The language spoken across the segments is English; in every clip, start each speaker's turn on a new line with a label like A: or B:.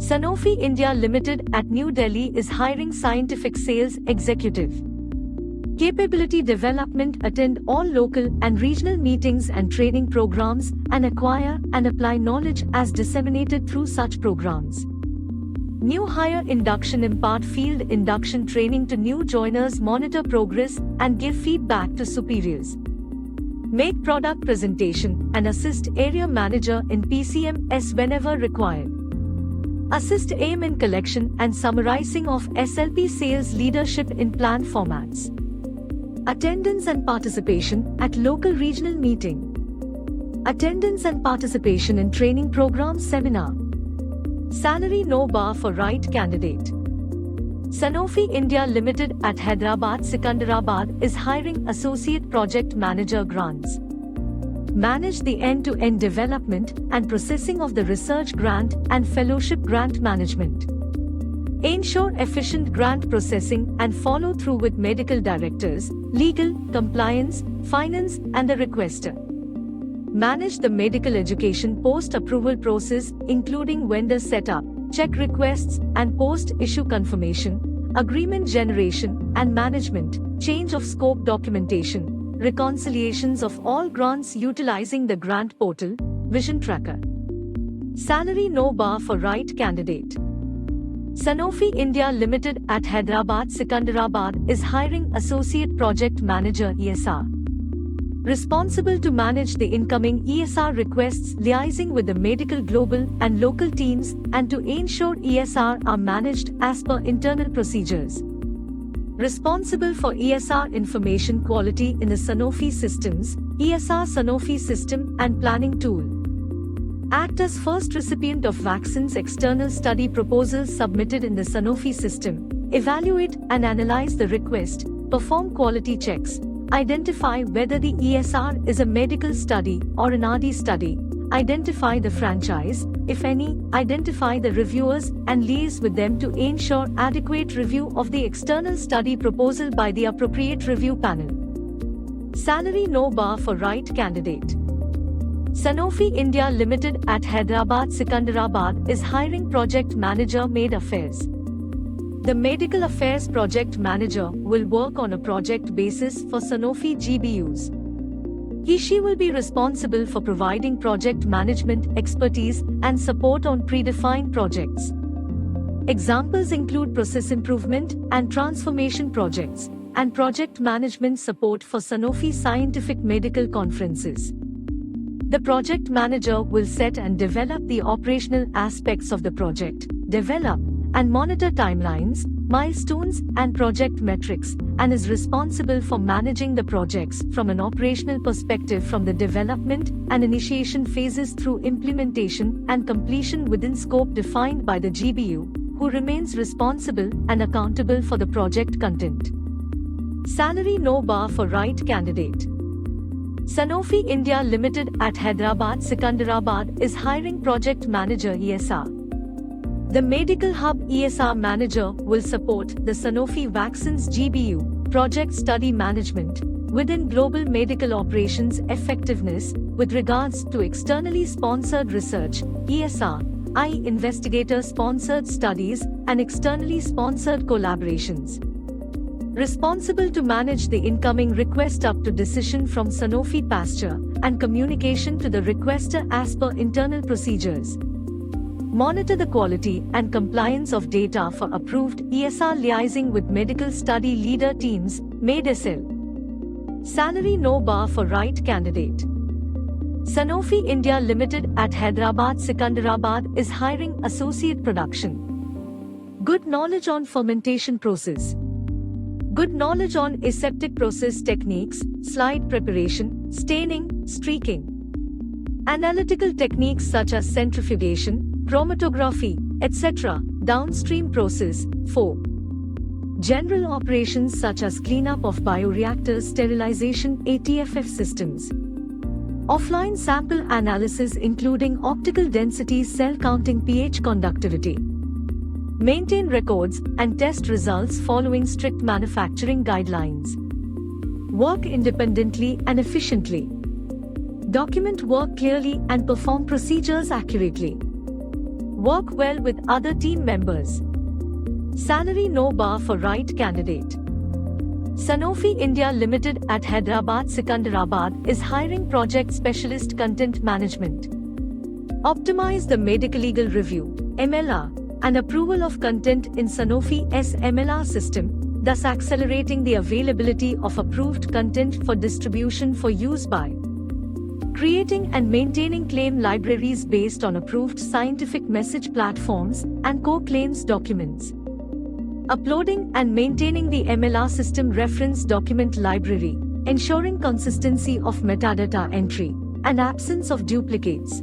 A: Sanofi India Limited at New Delhi is hiring scientific sales executive. Capability development. Attend all local and regional meetings and training programs and acquire and apply knowledge as disseminated through such programs. New hire induction. Impart field induction training to new joiners, monitor progress and give feedback to superiors. Make product presentation and assist area manager in PCMS whenever required. Assist AM in collection and summarizing of SLP sales leadership in plan formats. Attendance and participation at local regional meeting. Attendance and participation in training program seminar. Salary no bar for right candidate. Sanofi India Limited at Hyderabad Secunderabad is hiring associate project manager grants. Manage the end-to-end development and processing of the research grant and fellowship grant management. Ensure efficient grant processing and follow through with medical directors, legal, compliance, finance and the requester. Manage the medical education post-approval process including vendor setup, check requests and post-issue confirmation, agreement generation and management, change of scope documentation, reconciliations of all grants utilizing the grant portal, vision tracker. Salary no bar for right candidate. Sanofi India Limited at Hyderabad Secunderabad is hiring associate project manager ESR. Responsible to manage the incoming ESR requests, liaising with the medical global and local teams and to ensure ESR are managed as per internal procedures. Responsible for ESR information quality in the Sanofi systems, ESR Sanofi system and planning tool. Act as first recipient of vaccines external study proposals submitted in the Sanofi system. Evaluate and analyze the request, perform quality checks, identify whether the ESR is a medical study or an RD study, identify the franchise, if any, identify the reviewers and liaise with them to ensure adequate review of the external study proposal by the appropriate review panel. Salary no bar for right candidate. Sanofi India Limited at Hyderabad Secunderabad is hiring project manager Med Affairs. The Medical Affairs Project Manager will work on a project basis for Sanofi GBUs. She will be responsible for providing project management expertise and support on predefined projects. Examples include process improvement and transformation projects, and project management support for Sanofi scientific medical conferences. The project manager will set and develop the operational aspects of the project, develop and monitor timelines, milestones and project metrics, and is responsible for managing the projects from an operational perspective from the development and initiation phases through implementation and completion within scope defined by the GBU, who remains responsible and accountable for the project content. Salary no bar for right candidate. Sanofi India Limited at Hyderabad Secunderabad is hiring project manager ESR. The Medical Hub ESR Manager will support the Sanofi Vaccines GBU, Project Study Management, within Global Medical Operations Effectiveness, with regards to externally sponsored research, ESR, i.e. investigator-sponsored studies, and externally sponsored collaborations. Responsible to manage the incoming request up to decision from Sanofi Pasteur, and communication to the requester as per internal procedures. Monitor the quality and compliance of data for approved ESR liaising with medical study leader teams, MedSL. Salary no bar for right candidate. Sanofi India Limited at Hyderabad Secunderabad is hiring associate production. Good knowledge on fermentation process. Good knowledge on aseptic process techniques, slide preparation, staining, streaking. Analytical techniques such as centrifugation, chromatography, etc. Downstream process. 4. General operations such as cleanup of bioreactors, sterilization, ATFF systems. Offline sample analysis including optical density, cell counting, pH conductivity. Maintain records and test results following strict manufacturing guidelines. Work independently and efficiently. Document work clearly and perform procedures accurately. Work well with other team members. Salary no bar for right candidate. Sanofi India Limited at Hyderabad Secunderabad is hiring project specialist content management. Optimize the medical legal review (MLR) and approval of content in Sanofi's MLR system, thus accelerating the availability of approved content for distribution for use by creating and maintaining claim libraries based on approved scientific message platforms and core claims documents. Uploading and maintaining the MLR system reference document library, ensuring consistency of metadata entry and absence of duplicates.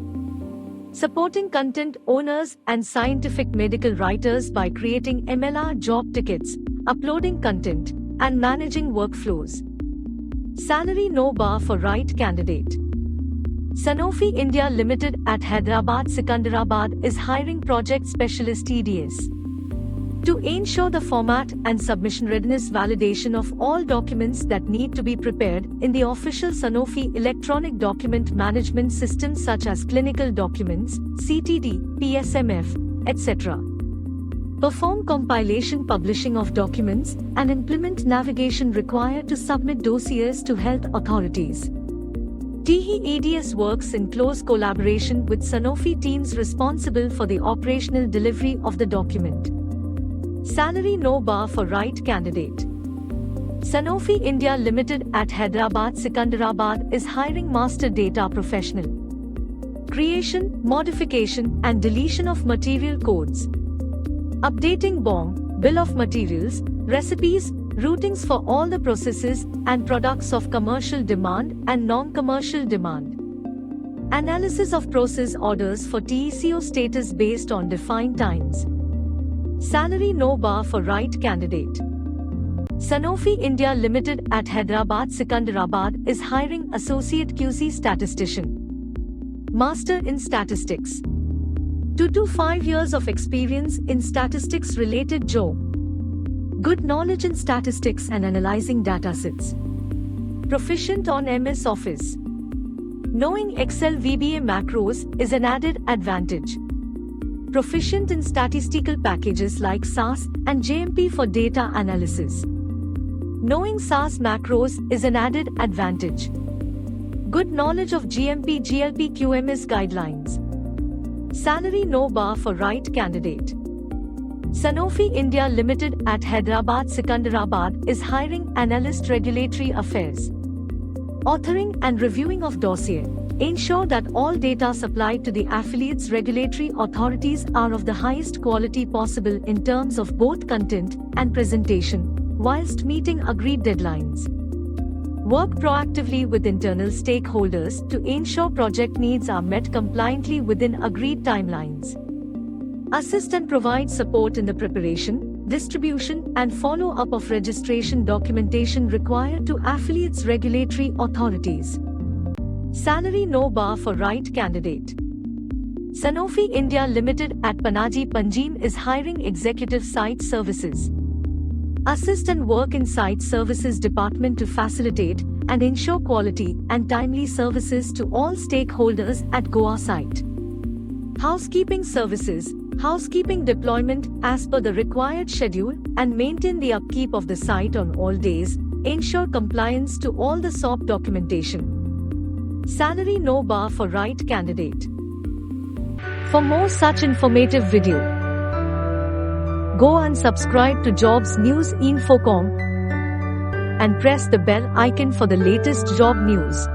A: Supporting content owners and scientific medical writers by creating MLR job tickets, uploading content, and managing workflows. Salary no bar for right candidate. Sanofi India Limited at Hyderabad Secunderabad is hiring project specialist EDS. To ensure the format and submission readiness validation of all documents that need to be prepared in the official Sanofi electronic document management system such as clinical documents, CTD, PSMF, etc. Perform compilation publishing of documents and implement navigation required to submit dossiers to health authorities. TE ADS works in close collaboration with Sanofi teams responsible for the operational delivery of the document. Salary no bar for right candidate. Sanofi India Limited at Hyderabad Secunderabad is hiring master data professional. Creation, modification and deletion of material codes. Updating BOM, bill of materials, recipes, routings for all the processes and products of commercial demand and non-commercial demand. Analysis of process orders for TECO status based on defined times. Salary no bar for right candidate. Sanofi India Limited at Hyderabad Secunderabad is hiring associate QC statistician. Master in statistics. 2 to 5 years of experience in statistics related job. Good knowledge in statistics and analyzing datasets. Proficient on MS Office. Knowing Excel VBA macros is an added advantage. Proficient in statistical packages like SAS and JMP for data analysis. Knowing SAS macros is an added advantage. Good knowledge of GMP GLP QMS guidelines. Salary no bar for right candidate. Sanofi India Limited at Hyderabad Secunderabad is hiring analyst regulatory affairs. Authoring and reviewing of dossier. Ensure that all data supplied to the affiliates regulatory authorities are of the highest quality possible in terms of both content and presentation, whilst meeting agreed deadlines. Work proactively with internal stakeholders to ensure project needs are met compliantly within agreed timelines. Assist and provide support in the preparation, distribution, and follow-up of registration documentation required to affiliates regulatory authorities. Salary no bar for right candidate. Sanofi India Limited at Panaji Panjim is hiring executive site services. Assist and work in site services department to facilitate and ensure quality and timely services to all stakeholders at Goa site. Housekeeping services. Housekeeping deployment as per the required schedule and maintain the upkeep of the site on all days. Ensure compliance to all the SOP documentation. Salary no bar for right candidate. For more such informative video, go and subscribe to Jobs News Infocom and press the bell icon for the latest job news.